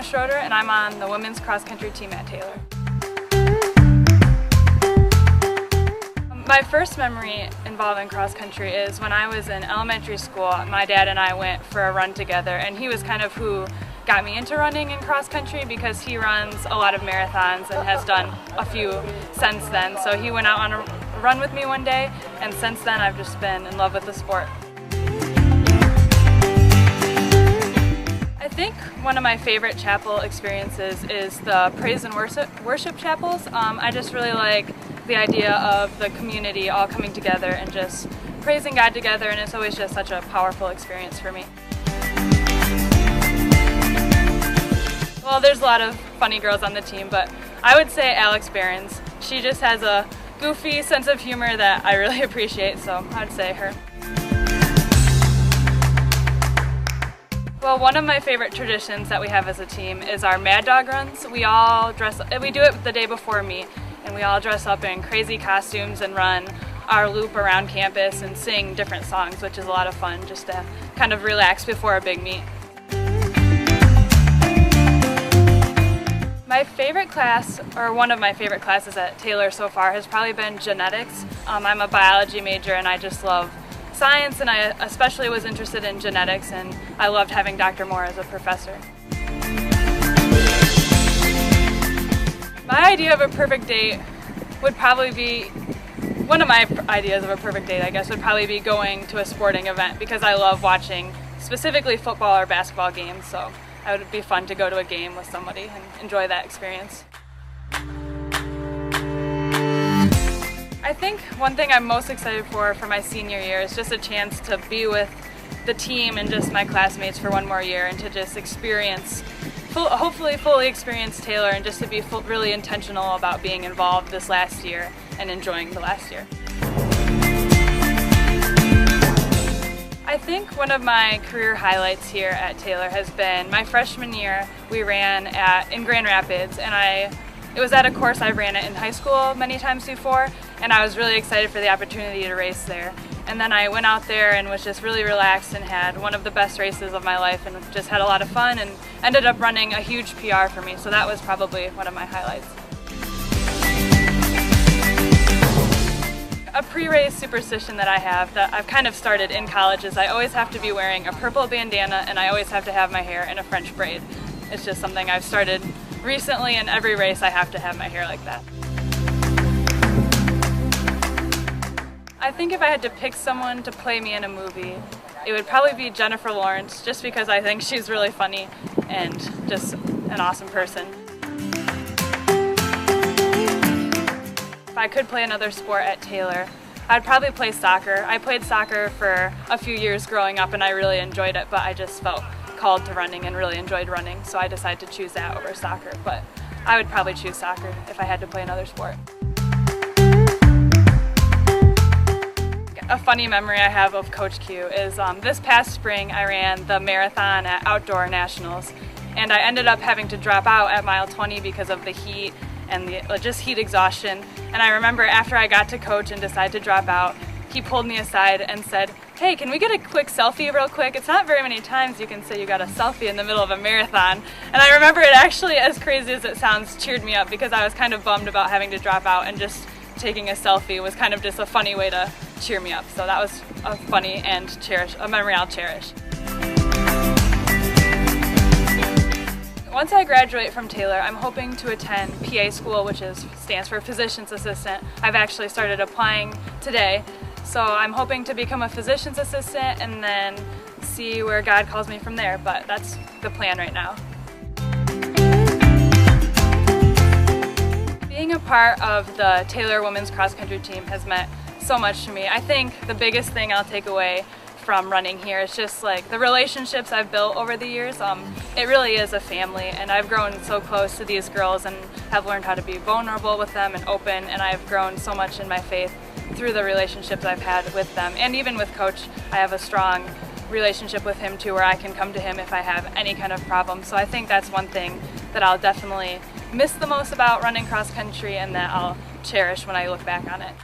Hannah Schroder, and I'm on the women's cross-country team at Taylor. My first memory involving cross-country is when I was in elementary school. My dad and I went for a run together, and he was kind of who got me into running in cross-country because he runs a lot of marathons and has done a few since then. So he went out on a run with me one day, and since then I've just been in love with the sport. I think one of my favorite chapel experiences is the praise and worship chapels. I just really like the idea of the community all coming together and just praising God together, and it's always just such a powerful experience for me. Well, there's a lot of funny girls on the team, but I would say Alex Behrens. She just has a goofy sense of humor that I really appreciate, so I'd say her. Well, one of my favorite traditions that we have as a team is our Mad Dog runs. We do it the day before meet, and we all dress up in crazy costumes and run our loop around campus and sing different songs, which is a lot of fun just to kind of relax before a big meet. My favorite class, or one of my favorite classes at Taylor so far, has probably been genetics. I'm a biology major and I just love science, and I especially was interested in genetics, and I loved having Dr. Moore as a professor. My idea of a perfect date would probably be, one of my ideas of a perfect date, I guess, would probably be going to a sporting event because I love watching specifically football or basketball games, so it would be fun to go to a game with somebody and enjoy that experience. I think one thing I'm most excited for my senior year is just a chance to be with the team and just my classmates for one more year, and to just hopefully fully experience Taylor, and just to be really intentional about being involved this last year and enjoying the last year. I think one of my career highlights here at Taylor has been my freshman year. We ran in Grand Rapids, and it was at a course I ran it in high school many times before, and I was really excited for the opportunity to race there. And then I went out there and was just really relaxed and had one of the best races of my life, and just had a lot of fun and ended up running a huge PR for me, so that was probably one of my highlights. A pre-race superstition that I have, that I've kind of started in college, is I always have to be wearing a purple bandana, and I always have to have my hair in a French braid. It's just something I've started recently, and every race I have to have my hair like that. I think if I had to pick someone to play me in a movie, it would probably be Jennifer Lawrence, just because I think she's really funny and just an awesome person. If I could play another sport at Taylor, I'd probably play soccer. I played soccer for a few years growing up and I really enjoyed it, but I just felt called to running and really enjoyed running, so I decided to choose that over soccer. But I would probably choose soccer if I had to play another sport. A funny memory I have of Coach Q is this past spring I ran the marathon at Outdoor Nationals, and I ended up having to drop out at mile 20 because of the heat and just heat exhaustion. And I remember after I got to Coach and decided to drop out, he pulled me aside and said, "Hey, can we get a quick selfie real quick? It's not very many times you can say you got a selfie in the middle of a marathon." And I remember it actually, as crazy as it sounds, cheered me up because I was kind of bummed about having to drop out, and just taking a selfie was kind of just a funny way to cheer me up. So that was a funny and a memory I'll cherish. Once I graduate from Taylor, I'm hoping to attend PA school, which stands for Physician's Assistant. I've actually started applying today, so I'm hoping to become a physician's assistant and then see where God calls me from there, but that's the plan right now. Being a part of the Taylor women's cross-country team has meant so much to me. I think the biggest thing I'll take away from running here is just like the relationships I've built over the years. It really is a family, and I've grown so close to these girls and have learned how to be vulnerable with them and open, and I've grown so much in my faith through the relationships I've had with them. And even with Coach, I have a strong relationship with him too, where I can come to him if I have any kind of problem. So I think that's one thing that I'll definitely miss the most about running cross country, and that I'll cherish when I look back on it.